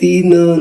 3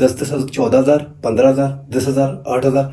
10,000, 14,000, 15,000, 10,000, 8,000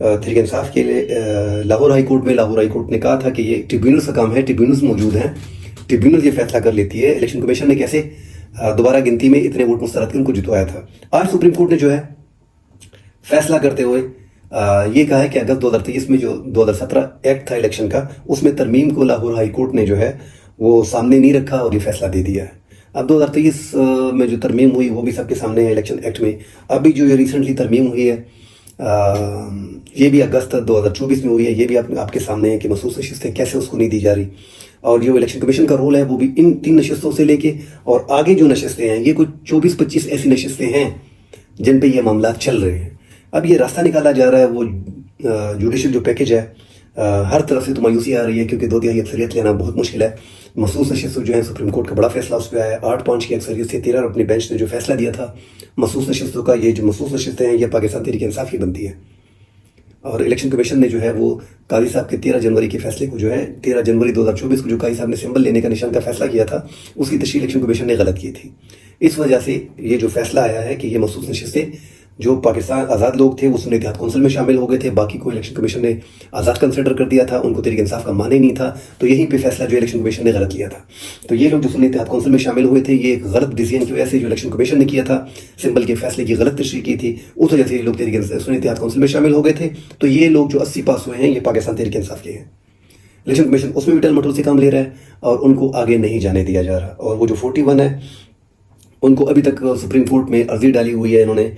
تحریک انصاف کے لیے Lahore high court میں لاہور ہائی کورٹ نے کہا تھا کہ یہ ٹریبیونلز کا کام ہے، ٹریبیونلز موجود ہیں، ٹریبیونل یہ فیصلہ کر لیتی ہے الیکشن کمیشن نے کیسے دوبارہ گنتی میں اتنے ووٹ مسترد کر ان کو جتوایا تھا۔ آج سپریم کورٹ نے جو ہے فیصلہ کرتے ہوئے یہ کہا ہے کہ اگست 2023 میں جو 2017 ایکٹ تھا الیکشن کا، اس میں ترمیم کو لاہور ہائی کورٹ نے جو ہے وہ سامنے نہیں رکھا اور یہ فیصلہ دے دیا ہے۔ اب 2023 میں جو ترمیم ہوئی وہ بھی سب کے سامنے ہے الیکشن ایکٹ میں۔ ابھی جو یہ ریسنٹلی ترمیم ہوئی ہے یہ بھی اگست 2024 میں ہوئی ہے، یہ بھی آپ کے سامنے ہے کہ مخصوص نشستیں کیسے اس کو نہیں دی جا رہی، اور جو الیکشن کمیشن کا رول ہے وہ بھی ان 3 نشستوں سے لے کے اور آگے جو نشستیں ہیں، یہ کچھ 24-25 ایسی نشستیں ہیں جن پہ یہ معاملات چل رہے ہیں۔ اب یہ راستہ نکالا جا رہا ہے، وہ جوڈیشل جو پیکج ہے ہر طرف سے تو مایوسی آ رہی ہے کیونکہ 2/3 اکثریت لینا بہت مشکل ہے۔ مخصوص نشست جو ہے سپریم کورٹ کا بڑا فیصلہ اس پہ آیا ہے، 8-5 کی اکثریت سے 13 رکنی بینچ نے جو فیصلہ دیا تھا مخصوص نشستوں کا، یہ جو مخصوص نشستیں ہیں یہ پاکستان تحریک انصاف کی بنتی ہے، اور الیکشن کمیشن نے جو ہے وہ قاضی صاحب کے 13 جنوری کے فیصلے کو جو ہے 13 جنوری 2024 کو جو قاضی صاحب نے سمبل لینے کا نشان کا فیصلہ کیا تھا اس کی تشریح الیکشن کمیشن نے غلط کی تھی۔ اس وجہ سے یہ جو فیصلہ آیا ہے کہ یہ مخصوص نشستیں جو پاکستان آزاد لوگ تھے وہ سنی اتحاد کونسل میں شامل ہو گئے تھے، باقی کو الیکشن کمیشن نے آزاد کنسیڈر کر دیا تھا، ان کو تحریک انصاف کا معنی نہیں تھا، تو یہیں پہ فیصلہ جو الیکشن کمیشن نے غلط لیا تھا۔ تو یہ لوگ جو سنی اتحاد کونسل میں شامل ہوئے تھے، یہ ایک غلط ڈیسیژن کی وجہ سے جو الیکشن کمیشن نے کیا تھا، سمبل کے فیصلے کی غلط تشریح کی تھی، اس وجہ سے یہ لوگ سنی اتحاد کونسل میں شامل ہو گئے تھے۔ تو یہ لوگ جو 80 پاس ہوئے ہیں یہ پاکستان تحریک انصاف کے ہیں۔ الیکشن کمیشن اس میں بھی ٹل مٹول سے کام لے رہا ہے اور ان کو آگے نہیں جانے دیا جا رہا، اور وہ جو 41 ہے ان کو ابھی تک سپریم کورٹ میں عرضی ڈالی ہوئی ہے، انہوں نے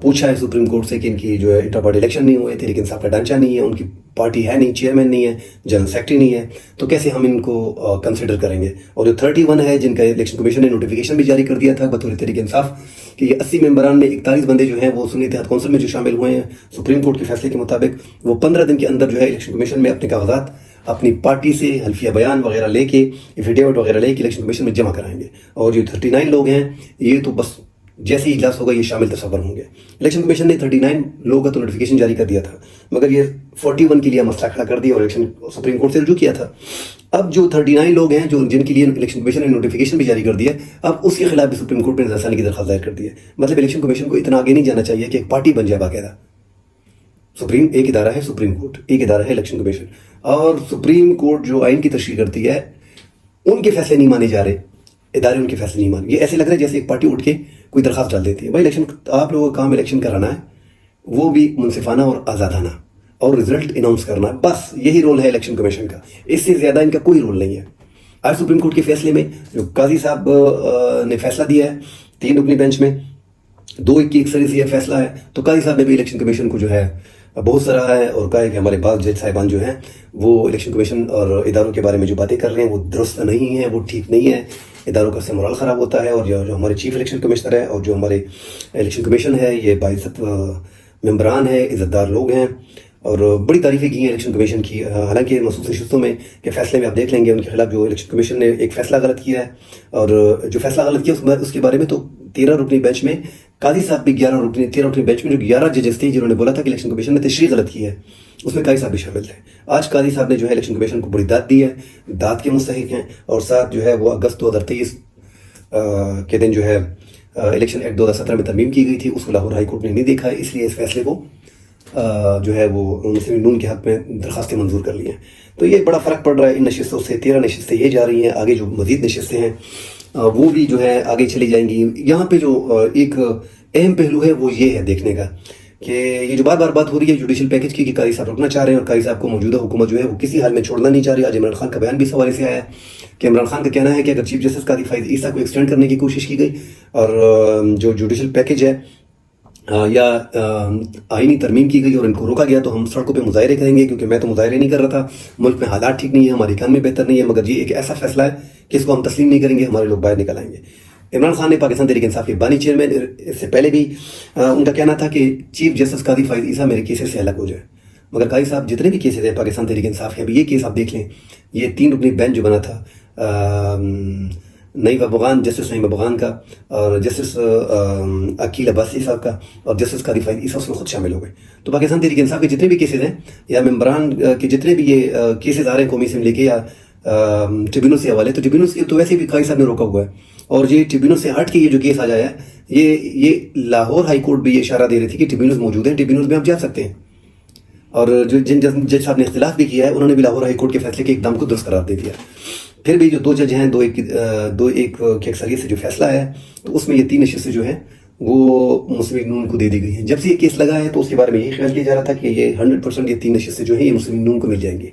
پوچھا ہے سپریم کورٹ سے کہ ان کی جو ہے انٹر پارٹی الیکشن نہیں ہوئے، تحریک انصاف کا ڈھانچہ نہیں ہے، ان کی پارٹی ہے نہیں، چیئرمین نہیں ہے، جنرل سیکرٹری نہیں ہے، تو کیسے ہم ان کو کنسیڈر کریں گے۔ اور جو 31 ہے جن کا الیکشن کمیشن نے نوٹیفیکیشن بھی جاری کر دیا تھا بطور تحریک انصاف کہ یہ 80 ممبران میں 41 بندے جو ہیں وہ سنی اتحاد کونسل میں جو شامل ہوئے ہیں، سپریم کورٹ کے فیصلے کے مطابق وہ 15 دن کے اندر جو ہے الیکشن کمیشن میں اپنے کاغذات اپنی پارٹی سے حلفیہ بیان وغیرہ لے کے ایفیڈیوٹ وغیرہ لے کے الیکشن کمیشن میں جمع کرائیں گے، اور جو 39 لوگ ہیں یہ تو بس جیسے ہی اجلاس ہوگا یہ شامل تصور ہوں گے۔ الیکشن کمیشن نے 39 لوگوں کا تو نوٹیفیکیشن جاری کر دیا تھا، مگر یہ 41 کے لیے مسئلہ کھڑا کر دیا اور الیکشن سپریم کورٹ سے رجوع کیا تھا۔ اب جو 39 لوگ ہیں جن کے لیے الیکشن کمیشن نے نوٹیفیکیشن بھی جاری کر دیا، اب اس کے خلاف بھی سپریم کورٹ نے نظرثانی کی درخواست دائر کر دی ہے۔ مطلب الیکشن کمیشن کو اتنا آگے نہیں جانا چاہیے کہ ایک پارٹی بن جائے باقاعدہ۔ ایک ادارہ ہے سپریم کورٹ، ایک ادارہ ہے الیکشن کمیشن، اور سپریم کورٹ جو آئین کی تشریح کرتی ہے ان کے فیصلے نہیں مانے جا رہے، ادارے ان کے فیصلے نہیں مان۔ یہ ایسے لگ رہا ہے جیسے ایک پارٹی اٹھ کے کوئی درخواست ڈال دیتی ہے، بھائی الیکشن آپ لوگوں کا کام الیکشن کرانا ہے، وہ بھی منصفانہ اور آزادانہ، اور رزلٹ اناؤنس کرنا ہے، بس یہی رول ہے الیکشن کمیشن کا، اس سے زیادہ ان کا کوئی رول نہیں ہے۔ آج سپریم کورٹ کے فیصلے میں جو قاضی صاحب نے فیصلہ دیا ہے 3 رکنی بینچ میں 2-1 کی اکثریت سے یہ فیصلہ ہے، تو قاضی صاحب نے بھی الیکشن کمیشن کو جو ہے بہت سراہا ہے اور کہا ہے کہ ہمارے بعض جج صاحبان جو ہیں وہ الیکشن کمیشن اور اداروں کے بارے میں جو باتیں کر رہے ہیں وہ درست نہیں ہیں، وہ ٹھیک نہیں ہے، اداروں کا سے مورال خراب ہوتا ہے، اور جو ہمارے چیف الیکشن کمشنر ہے اور جو ہمارے الیکشن کمیشن ہے یہ باعزت ممبران ہیں، عزت دار لوگ ہیں، اور بڑی تعریفیں کی ہیں الیکشن کمیشن کی۔ حالانکہ مخصوص نشستوں میں کے فیصلے میں آپ دیکھ لیں گے ان کے خلاف جو الیکشن کمیشن نے ایک فیصلہ غلط کیا ہے، اور جو فیصلہ غلط کیا اس کے بارے میں تو 13 رکنی بینچ میں قاضی صاحب بھی 13 رکنی بینچ میں جو 11 ججز تھے جنہوں نے بولا تھا کہ الیکشن کمیشن نے تشریح غلط کی ہے، اس میں قاضی صاحب بھی شامل تھے۔ آج قاضی صاحب نے جو ہے الیکشن کمیشن کو بڑی داد دی ہے، داد کے مستحق ہیں، اور ساتھ جو ہے وہ اگست 2023 کے دن جو ہے الیکشن ایکٹ 2017 میں ترمیم کی گئی تھی، اس کو لاہور ہائی کورٹ نے نہیں دیکھا ہے، اس لیے اس فیصلے کو جو ہے وہ مسلم نون کے حق میں درخواستیں منظور کر لی ہیں۔ تو یہ بڑا فرق پڑ رہا ہے ان نشستوں سے، 13 نشستیں یہ جا رہی ہیں، آگے جو مزید نشستیں ہیں وہ بھی جو ہے آگے چلی جائیں گی۔ یہاں پہ جو ایک اہم پہلو ہے وہ یہ ہے دیکھنے کا کہ یہ جو بار بات ہو رہی ہے جوڈیشل پیکج کی کہ قاضی صاحب رکنا چاہ رہے ہیں، اور قاضی صاحب کو موجودہ حکومت جو ہے وہ کسی حال میں چھوڑنا نہیں چاہ رہی۔ آج عمران خان کا بیان بھی سوالے سے آیا ہے کہ عمران خان کا کہنا ہے کہ اگر چیف جسٹس قاضی فائز عیسیٰ کو ایکسٹینڈ کرنے کی کوشش کی گئی اور جو جوڈیشل پیکج ہے یا آئینی ترمیم کی گئی اور ان کو روکا گیا تو ہم سڑکوں پہ مظاہرے کریں گے، کیونکہ میں تو مظاہرے نہیں کر رہا تھا، ملک میں حالات ٹھیک نہیں ہے، ہماری اکانومی بہتر نہیں ہے، مگر یہ ایک ایسا فیصلہ ہے کہ اس کو ہم تسلیم نہیں کریں گے، ہمارے لوگ باہر نکل آئیں گے۔ عمران خان نے پاکستان تحریک انصاف کے بانی چیئرمین، اس سے پہلے بھی ان کا کہنا تھا کہ چیف جسٹس قاضی فائز عیسیٰ میرے کیسز سے الگ ہو جائے، مگر قاضی صاحب جتنے بھی کیسز ہیں پاکستان تحریک انصاف کے، ابھی یہ کیس آپ دیکھ لیں، یہ 3 رکنی بینچ جو بنا تھا نئی ابغان، جسٹس نئی ابغان کا اور جسٹس عقیل عباسی صاحب کا اور جسٹس قاضی فائز عیسیٰ اس میں خود شامل ہو گئے۔ تو پاکستان تحریک انصاف کے جتنے بھی کیسز ہیں یا ممبران کے جتنے بھی یہ کیسز آ رہے ہیں قومی اسمبلی کے یا ٹریبیونل سے حوالے، تو ٹریبیونل سے تو ویسے بھی قاضی صاحب نے روکا ہوا ہے، اور یہ ٹریبیونل سے ہٹ کے یہ جو کیس آ جایا ہے، یہ لاہور ہائی کورٹ بھی یہ اشارہ دے رہی تھی کہ ٹریبیونل موجود ہیں، ٹریبیونل میں آپ جا سکتے ہیں، اور جو جن جج صاحب نے اختلاف بھی کیا ہے انہوں نے بھی لاہور ہائی کورٹ کے فیصلے کے اقدام کو درست قرار دے دیا. پھر بھی جو 2 جج ہیں 2-1 کی اکثریت سے جو فیصلہ ہے تو اس میں یہ 3 نشستیں جو ہیں وہ مسلم لیگ نون کو دے دی گئی ہیں. جب سے یہ کیس لگا ہے تو اس کے بارے میں یہی خیال کیا جا رہا تھا کہ یہ 100% یہ 3 نشستیں جو ہیں یہ مسلم لیگ نون کو مل جائیں گی.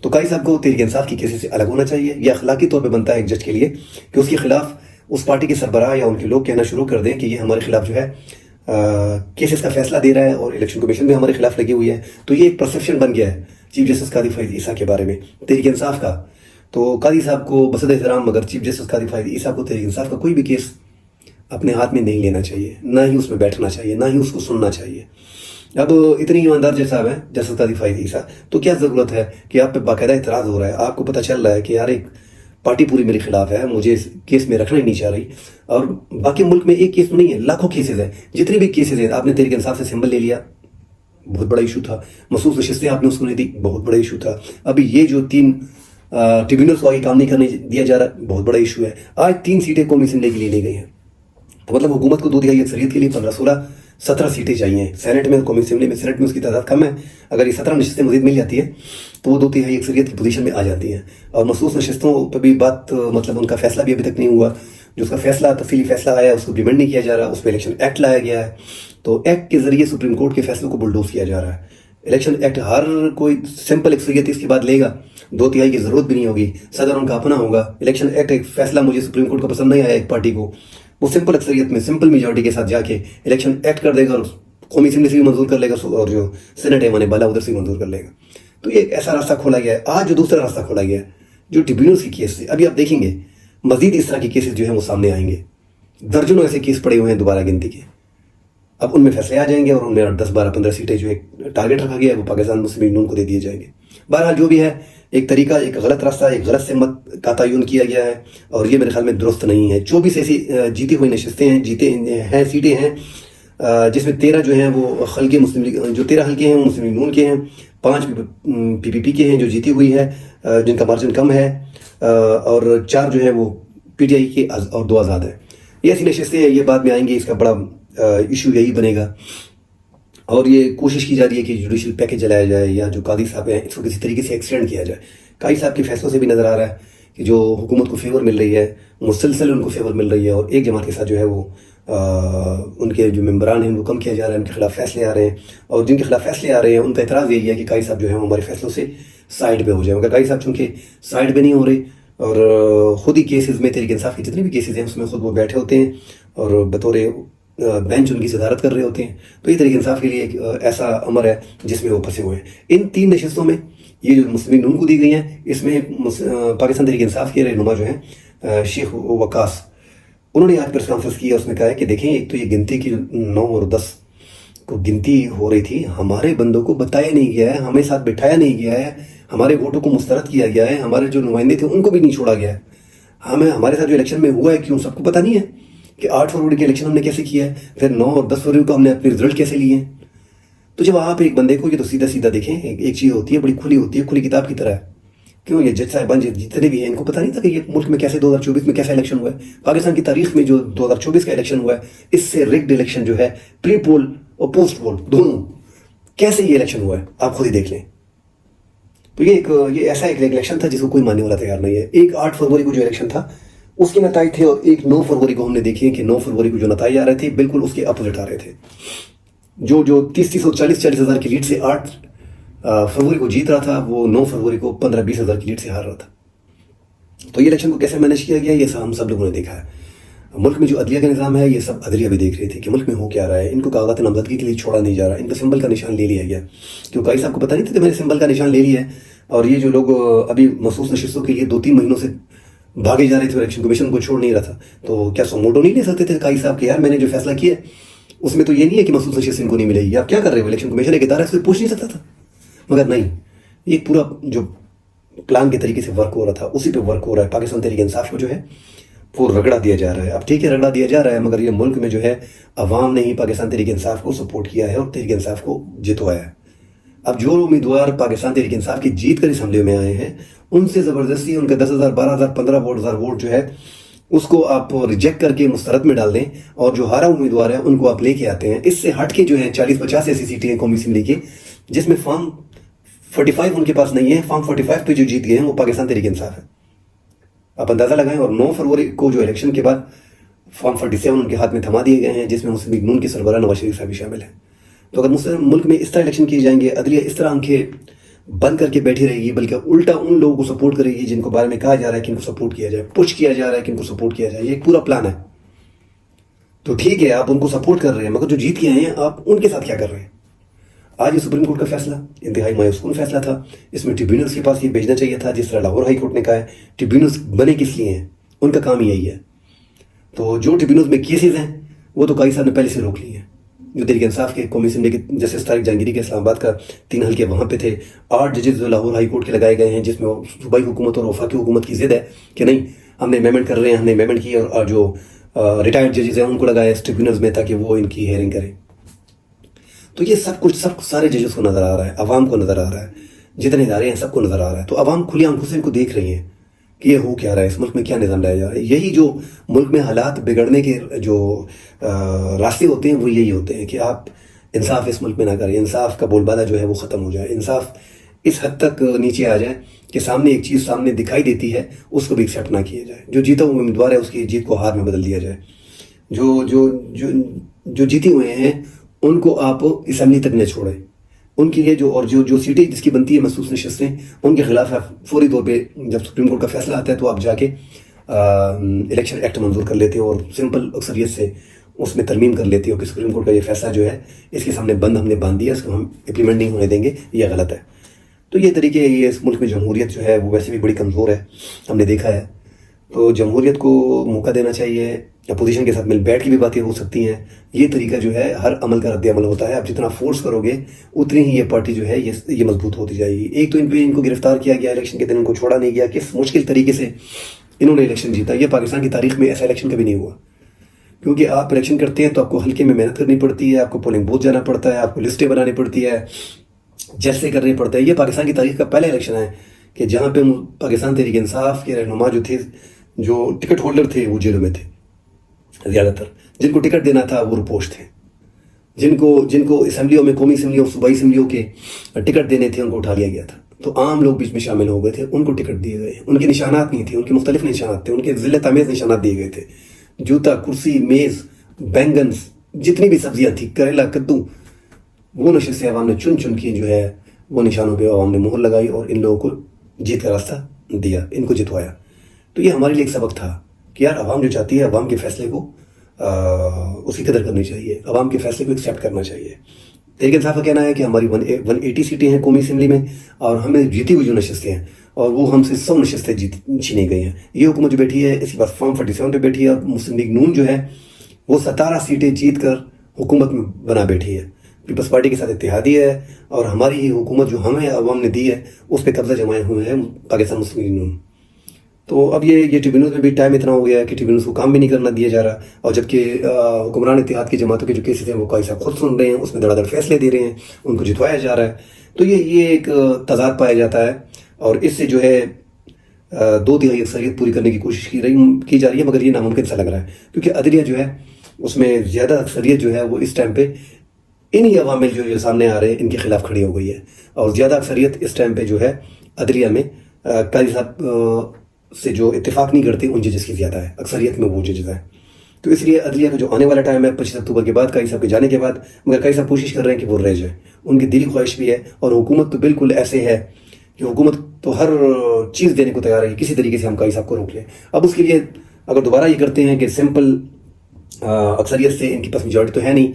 تو قاضی صاحب کو تحریک انصاف کی کیسز سے الگ ہونا چاہیے. یہ اخلاقی طور پہ بنتا ہے ایک جج کے لیے کہ اس کے خلاف اس پارٹی کے سربراہ یا ان کے لوگ کہنا شروع کر دیں کہ یہ ہمارے خلاف جو ہے کیسز کا فیصلہ دے رہا ہے اور الیکشن کمیشن بھی ہمارے خلاف لگی ہوئی ہے. تو یہ ایک پرسیپشن بن گیا ہے چیف جسٹس قاضی فائز عیسیٰ کے بارے میں تحریک انصاف کا. تو قاضی صاحب کو بصد احترام مگر چیف جسٹس قاضی فائز عیسیٰ کو تحریک انصاف کا کوئی بھی کیس اپنے ہاتھ میں نہیں لینا چاہیے, نہ ہی اس میں بیٹھنا چاہیے, نہ ہی اس کو سننا چاہیے. اب اتنی ایماندار جج صاحب ہیں جسٹس قاضی فائز عیسیٰ, تو کیا ضرورت ہے کہ آپ پہ باقاعدہ اعتراض ہو رہا ہے, آپ کو پتہ چل رہا ہے کہ یار ایک پارٹی پوری میرے خلاف ہے, مجھے اس کیس میں رکھنا ہی نہیں چاہ رہی, اور باقی ملک میں ایک کیس تو نہیں ہے, لاکھوں کیسز ہیں. جتنے بھی کیسز ہیں آپ نے تحریک انصاف سے سمبل لے لیا, بہت بڑا ایشو تھا. مخصوص نشستیں آپ نے اس کو نہیں دی, بہت بڑا ایشو تھا. ابھی یہ جو 3 ٹریبیونلس کو آگے کام نہیں کرنے دیا جا رہا, بہت بڑا ایشو ہے. آج 3 سیٹیں قومی اسمبلی کے لیے لی گئی ہیں, تو مطلب حکومت کو 2/3 اکثریت کے لیے 15-16-17 سیٹیں چاہیے. سینٹ میں, قومی اسمبلی میں, سینٹ میں اس کی تعداد کم ہے. اگر یہ 17 نشستیں مزید مل جاتی ہے تو وہ 2/3 اکثریت کی پوزیشن میں آ جاتی ہیں. اور مخصوص نشستوں پہ بھی بات, مطلب ان کا فیصلہ بھی ابھی تک نہیں ہوا. جو اس کا فیصلہ, تفصیلی فیصلہ آیا ہے, اس کو امپلیمنٹ نہیں کیا جا رہا. اس پہ الیکشن ایکٹ لایا گیا ہے, تو ایکٹ کے ذریعے سپریم کورٹ کے فیصلوں کو بلڈوز کیا جا رہا ہے. الیکشن ایکٹ ہر کوئی سمپل اکثریت اس کے بعد لے گا, 2/3 کی ضرورت بھی نہیں ہوگی, صدر ان کا اپنا ہوگا. الیکشن ایکٹ ایک فیصلہ مجھے سپریم کورٹ کو پسند نہیں آیا ایک پارٹی کو, وہ سمپل اکثریت میں سمپل میجورٹی کے ساتھ جا کے الیکشن ایکٹ کر دے گا, اور قومی اسمبلی سے بھی منظور کر لے گا, اور جو سینٹ ہے مانے بالا ادھر سے بھی منظور کر لے گا. تو یہ ایک ایسا راستہ کھولا گیا ہے. آج جو دوسرا راستہ کھولا گیا ہے جو ٹریبیونلس کی کیس سے, ابھی آپ دیکھیں گے مزید اس طرح کے کیسز جو ہیں وہ سامنے آئیں گے. درجنوں ایسے کیس پڑے ہوئے ہیں دوبارہ گنتی کے, اب ان میں فیصلے آ جائیں گے, اور ان میں 10-12-15 سیٹیں جو ایک ٹارگیٹ رکھا گیا ہے وہ پاکستان مسلم لیگ نون کو دے دیے جائیں گے. بہرحال جو بھی ہے, ایک طریقہ, ایک غلط راستہ, ایک غلط سمت کا تعین کیا گیا ہے, اور یہ میرے خیال میں درست نہیں ہے. 24 ایسی جیتی ہوئی نشستیں ہیں, سیٹیں ہیں, جس میں 13 جو ہیں وہ حلقے مسلم لیگ, جو 13 حلقے ہیں وہ مسلم لیگ نون کے ہیں, 5 PPP کے ہیں جو جیتی ہوئی ہے, جن کا مارجن کم ہے, اور 4 جو ہیں وہ PTI کے, اور 2 آزاد ہیں. یہ ایسی نشستیں ہیں, یہ بعد میں آئیں گے, اس کا بڑا ایشو یہی بنے گا. اور یہ کوشش کی جا رہی ہے کہ جوڈیشل پیکج چلایا جائے, یا جو قاضی صاحب ہیں اس کو کسی طریقے سے ایکسٹینڈ کیا جائے. قاضی صاحب کے فیصلوں سے بھی نظر آ رہا ہے کہ جو حکومت کو فیور مل رہی ہے, مسلسل ان کو فیور مل رہی ہے, اور ایک جماعت کے ساتھ جو ہے وہ ان کے جو ممبران ہیں ان کو کم کیا جا رہا ہے, ان کے خلاف فیصلے آ رہے ہیں, اور جن کے خلاف فیصلے آ رہے ہیں ان کا اعتراض یہی ہے کہ قاضی صاحب جو ہے ہمارے فیصلوں سے سائڈ پہ ہو جائیں. مگر قاضی صاحب چونکہ سائڈ پہ نہیں ہو رہے, اور خود ہی کیسز میں تحریک انصاف کے جتنے بھی کیسز ہیں اس میں خود وہ بیٹھے ہوتے ہیں, اور بطور بینچ ان کی صدارت کر رہے ہوتے ہیں, تو یہ تحریک انصاف کے لیے ایک ایسا امر ہے جس میں وہ پھنسے ہوئے ہیں. ان 3 نشستوں میں یہ جو مسلم لیگ نون کو دی گئی ہیں, اس میں پاکستان تحریک انصاف کے رہنما جو ہیں شیخ وقاص, انہوں نے آج پریس کانفرنس کی, اس میں کہا ہے کہ دیکھیں ایک تو یہ گنتی کی 9 اور 10 کو گنتی ہو رہی تھی, ہمارے بندوں کو بتایا نہیں گیا ہے, ہمیں ساتھ بٹھایا نہیں گیا ہے, ہمارے ووٹوں کو مسترد کیا گیا ہے, ہمارے جو نمائندے تھے ان کو بھی نہیں چھوڑا گیا ہے. ہمارے ساتھ جو الیکشن میں ہوا ہے کیوں سب کو پتہ نہیں ہے کہ 8 فروری کے الیکشن ہم نے کیسے کیا ہے, پھر 9 اور 10 فروری کو ہم نے اپنے رزلٹ کیسے لیے ہیں. تو جب آپ ایک بندے کو یہ تو سیدھا سیدھا دیکھیں, ایک چیز ہوتی ہے بڑی کھلی ہوتی ہے, کھلی کتاب کی طرح ہے. کیوں یہ جج صاحبان جتنے بھی ہیں ان کو پتہ نہیں تھا کہ یہ ملک میں کیسے 2024 میں کیسا الیکشن ہوا ہے. پاکستان کی تاریخ میں جو 2024 کا الیکشن ہوا ہے, اس سے ریگڈ الیکشن جو ہے, پری پول اور پوسٹ پول دونوں, کیسے یہ الیکشن ہوا ہے آپ خود ہی دیکھ لیں. تو یہ ایسا ایک الیکشن تھا جس کو کوئی ماننے والا تیار نہیں ہے. ایک 8 فروری کو جو الیکشن تھا اس کے نتائج تھے, اور ایک 9 فروری کو ہم نے دیکھے کہ 9 فروری کو جو نتائج آ رہے تھے بالکل اس کے اپوزٹ آ رہے تھے. جو 30 اور 40 ہزار کی لیڈ سے 8 فروری کو جیت رہا تھا, وہ 9 فروری کو 15-20 ہزار کی لیڈ سے ہار رہا تھا. تو یہ الیکشن کو کیسے مینیج کیا گیا, یہ ہم سب لوگوں نے دیکھا ہے. ملک میں جو عدلیہ کا نظام ہے, یہ سب عدلیہ بھی دیکھ رہے تھے کہ ملک میں ہو کیا رہا ہے. ان کو کاغذات نامزدگی کے لیے چھوڑا نہیں جا رہا, ان کا سمبل کا نشان لے لیا گیا. کیوں قاضی صاحب کو پتہ نہیں تھا کہ میں نے سمبل کا نشان لے لیا ہے, اور یہ جو لوگ ابھی مخصوص نشستوں کے لیے 2-3 مہینوں سے بھاگے جا رہے تھے, الیکشن کمیشن کو چھوڑ نہیں رہا تھا, تو کیا سوموٹو نہیں لے سکتے تھے قاضی صاحب کہ یار میں نے جو فیصلہ کیا اس میں تو یہ نہیں ہے کہ مخصوص نشست ان کو نہیں ملے گی, آپ کیا کر رہے ہو. الیکشن کمیشن ایک ادارہ ہے, اس سے پوچھ نہیں سکتا تھا. مگر نہیں, یہ پورا جو پلان کے طریقے سے ورک ہو رہا تھا اسی پہ ورک ہو رہا ہے. پاکستان تحریک انصاف کو جو ہے وہ رگڑا دیا جا رہا ہے. اب ٹھیک ہے رگڑا دیا جا رہا ہے, مگر یہ ملک میں جو ہے عوام نے ہی پاکستان تحریک انصاف کو سپورٹ کیا ہے اور تحریک انصاف کو جتوایا ہے. اب جو امیدوار پاکستان تحریک انصاف کی جیت کر اسمبلی میں آئے ہیں, ان سے زبردستی ان کا 10,000 12,000 15,000 ووٹ جو ہے اس کو آپ ریجیکٹ کر کے مسترد میں ڈال دیں, اور جو ہارا امیدوار ہے ان کو آپ لے کے آتے ہیں. اس سے ہٹ کے جو ہے 40-50 ایسی سیٹیں ہیں قومی اسمبلی کی جس میں فارم 45 ان کے پاس نہیں ہے. فارم 45 پہ جو جیت گئے ہیں وہ پاکستان تحریک انصاف ہے. آپ اندازہ لگائیں. اور 9 فروری کو جو الیکشن کے بعد فارم 47 ان کے ہاتھ میں تھما دیے گئے ہیں, جس میں مسلم لیگ نون کے سربراہ نواز شریف صاحب بھی شامل ہیں. تو اگر مسلم ملک میں اس طرح الیکشن کیے جائیں گے, عدلیہ اس طرح آنکھیں بند کر کے بیٹھی رہے گی, بلکہ الٹا ان لوگوں کو سپورٹ کرے گی جن کو بارے میں کہا جا رہا ہے کہ ان کو سپورٹ کیا جائے, پش کیا جا رہا ہے کہ ان کو سپورٹ کیا جائے. یہ ایک پورا پلان ہے. تو ٹھیک ہے, آپ ان کو سپورٹ کر رہے ہیں, مگر جو جیت کے آئے ہیں آپ ان کے ساتھ کیا کر رہے ہیں؟ آج یہ سپریم کورٹ کا فیصلہ انتہائی مایوس کن فیصلہ تھا. اس میں ٹریبیونلز کے پاس یہ بھیجنا چاہیے تھا, جس طرح لاہور ہائی کورٹ نے کہا ہے. ٹریبیونلز بنے کس لیے ہیں؟ ان کا کام یہی ہے. تو جو ٹریبیونلز میں کیسز ہیں وہ تو قاضی صاحب نے پہلے سے روک لی ہیں. جو تحریک انصاف کے قومی اسمبلی کے جسٹس طارق جہانگیری کے اسلام آباد کا 3 حلقے وہاں پہ تھے. 8 ججز جو لاہور ہائی کورٹ کے لگائے گئے ہیں, جس میں صوبائی حکومت اور وفاقی حکومت کی ضد ہے کہ نہیں ہم نے امینڈمنٹ کر رہے ہیں, ہم نے امینڈمنٹ کی, اور جو ریٹائرڈ ججز ہیں ان کو لگایا اس ٹریبیونلز میں تاکہ وہ ان کی ہیئرنگ کریں. تو یہ سب کچھ سارے ججز کو نظر آ رہا ہے, عوام کو نظر آ رہا ہے, جتنے ادارے ہیں سب کو نظر آ رہا ہے. تو عوام کھلی آنکھوں سے ان کو دیکھ رہی ہیں کہ یہ ہو کیا رہا ہے, اس ملک میں کیا نظام لایا جا رہا ہے. یہی جو ملک میں حالات بگڑنے کے جو راستے ہوتے ہیں وہ یہی ہوتے ہیں کہ آپ انصاف اس ملک میں نہ کریں, انصاف کا بول بالا جو ہے وہ ختم ہو جائے, انصاف اس حد تک نیچے آ جائے کہ سامنے ایک چیز سامنے دکھائی دیتی ہے اس کو بھی ایکسیپٹ نہ کیا جائے. جو جیتا ہوا امیدوار ہے اس کی جیت کو ہار میں بدل دیا جائے. جو جیتے ہوئے ہیں ان کو آپ اسمبلی تک نہ چھوڑیں. ان کے لیے جو سیٹیں جس کی بنتی ہے مخصوص نشستیں, ان کے خلاف آپ فوری طور پہ جب سپریم کورٹ کا فیصلہ آتا ہے تو آپ جا کے الیکشن ایکٹ منظور کر لیتے ہو اور سمپل اکثریت سے اس میں ترمیم کر لیتے ہو کہ سپریم کورٹ کا یہ فیصلہ جو ہے اس کے سامنے ہم نے باندھ دیا, اس کو ہم امپلیمنٹ نہیں ہونے دیں گے, یہ غلط ہے. تو یہ طریقے, یہ اس ملک میں جمہوریت جو ہے وہ ویسے بھی بڑی کمزور ہے, ہم نے دیکھا ہے. تو جمہوریت کو موقع دینا چاہیے, اپوزیشن کے ساتھ مل بیٹھ کے بھی باتیں ہو سکتی ہیں. یہ طریقہ جو ہے ہر عمل کا رد عمل ہوتا ہے. آپ جتنا فورس کرو گے اتنی ہی یہ پارٹی جو ہے یہ مضبوط ہوتی جائے گی. ایک تو ان کو گرفتار کیا گیا, الیکشن کے دن ان کو چھوڑا نہیں گیا, کس مشکل طریقے سے انہوں نے الیکشن جیتا. یہ پاکستان کی تاریخ میں ایسا الیکشن کبھی نہیں ہوا, کیونکہ آپ الیکشن کرتے ہیں تو آپ کو حلقے میں محنت کرنی پڑتی ہے, آپ کو پولنگ بوتھ جانا پڑتا ہے, آپ کو لسٹیں بنانی پڑتی ہے, جیسے کرنے پڑتا ہے. یہ پاکستان کی تاریخ کا پہلا الیکشن ہے کہ جہاں پہ پاکستان تحریک انصاف کے رہنما جو تھے, جو ٹکٹ ہولڈر تھے, وہ جیلوں میں تھے زیادہ تر. جن کو ٹکٹ دینا تھا وہ روپوش تھے. جن کو اسمبلیوں میں, قومی اسمبلیوں, صوبائی اسمبلیوں کے ٹکٹ دینے تھے, ان کو اٹھا لیا گیا تھا. تو عام لوگ بیچ میں شامل ہو گئے تھے, ان کو ٹکٹ دیے گئے. ان کے نشانات نہیں تھے, ان کے مختلف نشانات تھے, ان کے ذلت آمیز نشانات دیے گئے تھے. جوتا, کرسی, میز, بینگنز, جتنی بھی سبزیاں تھیں, کریلا, کدو, وہ نشستیں عوام نے چن چن کی جو ہے وہ نشانوں پہ عوام نے مہر لگائی اور ان لوگوں کو جیت کا راستہ دیا, ان کو جتوایا. تو یہ ہمارے لیے ایک سبق تھا کہ یار عوام جو چاہتی ہے, عوام کے فیصلے کو اس کی قدر کرنی چاہیے, عوام کے فیصلے کو ایکسیپٹ کرنا چاہیے. تحریک انصاف کا کہنا ہے کہ ہماری 180 سیٹیں ہیں قومی اسمبلی میں, اور ہمیں جیتی ہوئی جو نشستیں ہیں, اور وہ ہم سے 100 نشستیں چھینی گئی ہیں. یہ حکومت جو بیٹھی ہے اس کے بعد فارم 47 پہ بیٹھی ہے, اور مسلم لیگ نون جو ہے وہ 17 سیٹیں جیت کر حکومت میں بنا بیٹھی ہے. پیپلز پارٹی کے ساتھ اتحادی ہے, اور ہماری یہ حکومت جو ہمیں عوام نے دی ہے اس پہ قبضہ جمائے ہوئے ہیں پاکستان مسلم لیگ نون. تو اب یہ ٹریبیونلز میں بھی ٹائم اتنا ہو گیا ہے کہ ٹریبیونلز کو کام بھی نہیں کرنا دیا جا رہا, اور جبکہ حکمران اتحاد کی جماعتوں کے جو کیسز ہیں وہ قاضی صاحب خود سن رہے ہیں, اس میں دڑا دڑ فیصلے دے رہے ہیں, ان کو جتوایا جا رہا ہے. تو یہ ایک تضاد پایا جاتا ہے, اور اس سے جو ہے 2/3 اکثریت پوری کرنے کی کوشش کی جا رہی ہے, مگر یہ ناممکن سا لگ رہا ہے, کیونکہ عدلیہ جو ہے اس میں زیادہ اکثریت جو ہے وہ اس ٹائم پہ انہی عوامل جو سامنے آ رہے ہیں ان کے خلاف کھڑی ہو گئی ہے. اور زیادہ اکثریت اس ٹائم پہ جو ہے عدلیہ میں قاضی صاحب سے جو اتفاق نہیں کرتے ان ججز کی زیادہ ہے, اکثریت میں وہ ججز ہیں. تو اس لیے عدلیہ کا جو آنے والا ٹائم ہے 25 اکتوبر کے بعد, قاضی صاحب کے جانے کے بعد, مگر قاضی صاحب کوشش کر رہے ہیں کہ وہ رہ جائیں, ان کی دلی خواہش بھی ہے, اور حکومت تو بالکل ایسے ہے کہ حکومت تو ہر چیز دینے کو تیار ہے, کسی طریقے سے ہم قاضی صاحب کو روک لیں. اب اس کے لیے اگر دوبارہ یہ کرتے ہیں کہ سمپل اکثریت سے, ان کے پاس میجورٹی تو ہے نہیں,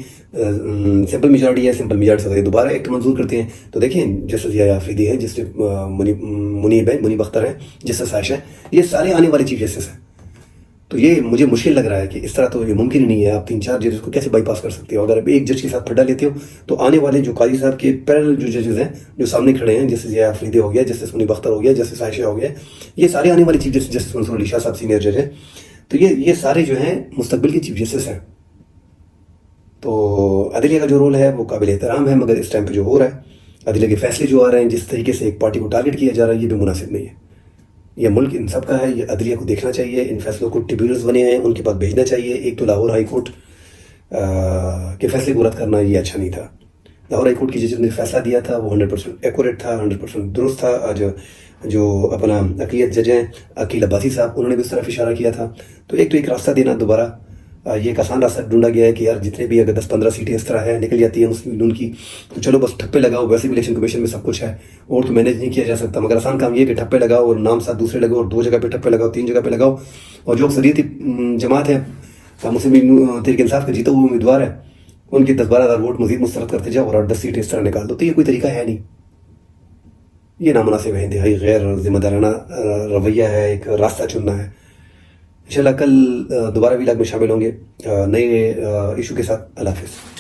سمپل میجورٹی ہے, سمپل میجورٹی سے دوبارہ ایکٹ منظور کرتے ہیں, تو دیکھیں جسٹس ضیاء آفریدی ہے, جسٹس منیب اختر ہیں, جسٹس عائشہ ہے, یہ سارے آنے والے چیف جسٹس ہیں. تو یہ مجھے مشکل لگ رہا ہے کہ اس طرح تو یہ ممکن ہی نہیں ہے. آپ 3-4 ججز کو کیسے بائی پاس کر سکتے ہو؟ اگر آپ ایک جج کے ساتھ پھڈا لیتے ہو تو آنے والے جو قاضی صاحب کے پیرل جو ججز ہیں جو سامنے کھڑے ہیں, جسٹس ضیاء آفریدی ہو گیا, جسٹس منیب اختر ہو گیا, جسٹس عائشہ ہو گیا, یہ سارے آنے والے چیف جسٹس, جسٹس منصور علی شاہ صاحب سینئر جج ہیں, تو یہ سارے جو ہیں مستقبل کے چیف جسٹس ہیں. تو عدلیہ کا جو رول ہے وہ قابل احترام ہے, مگر اس ٹائم پہ جو ہو رہا ہے, عدلیہ کے فیصلے جو آ رہے ہیں, جس طریقے سے ایک پارٹی کو ٹارگٹ کیا جا رہا ہے, یہ بھی مناسب نہیں ہے. یہ ملک ان سب کا ہے, یہ عدلیہ کو دیکھنا چاہیے. ان فیصلوں کو ٹریبیونلز بنے ہیں ان کے پاس بھیجنا چاہیے. ایک تو لاہور ہائی کورٹ کے فیصلے کو رد کرنا یہ اچھا نہیں تھا, لاہور ہائی کورٹ کی جج نے فیصلہ دیا تھا وہ 100% ایکوریٹ تھا, 100% درست تھا. جو اپنا اقلیت جج ہیں عقیل عباسی صاحب, انہوں نے بھی اس طرف اشارہ کیا تھا. تو ایک راستہ دینا دوبارہ, یہ ایک آسان راستہ ڈھونڈا گیا ہے کہ یار جتنے بھی اگر 10-15 سیٹیں اس طرح ہے نکل جاتی ہیں مسلم لیگ کی, تو چلو بس ٹھپے لگاؤ, ویسے بھی الیکشن کمیشن میں سب کچھ ہے اور تو مینیج نہیں کیا جا سکتا, مگر آسان کام یہ کہ ٹھپے لگاؤ اور نام ساتھ دوسرے لگاؤ اور 2 جگہ پہ ٹھپے لگاؤ, 3 جگہ پہ لگاؤ, اور جو اکثریتی جماعت ہے مسلم لیگ تحریک انصاف کا جیتا ہوا امیدوار ہے ان کے 10-12 ہزار ووٹ مزید مسترد کرتے جاؤ اور 8-10 سیٹیں اس طرح نکال دو. تو یہ کوئی طریقہ ہے نہیں, یہ نامناسب ہے, انتہائی غیر ذمہ دارانہ رویہ ہے, ایک راستہ چننا ہے. انشاءاللہ کل دوبارہ ویلاگ میں شامل ہوں گے نئے ایشو کے ساتھ. اللہ حافظ.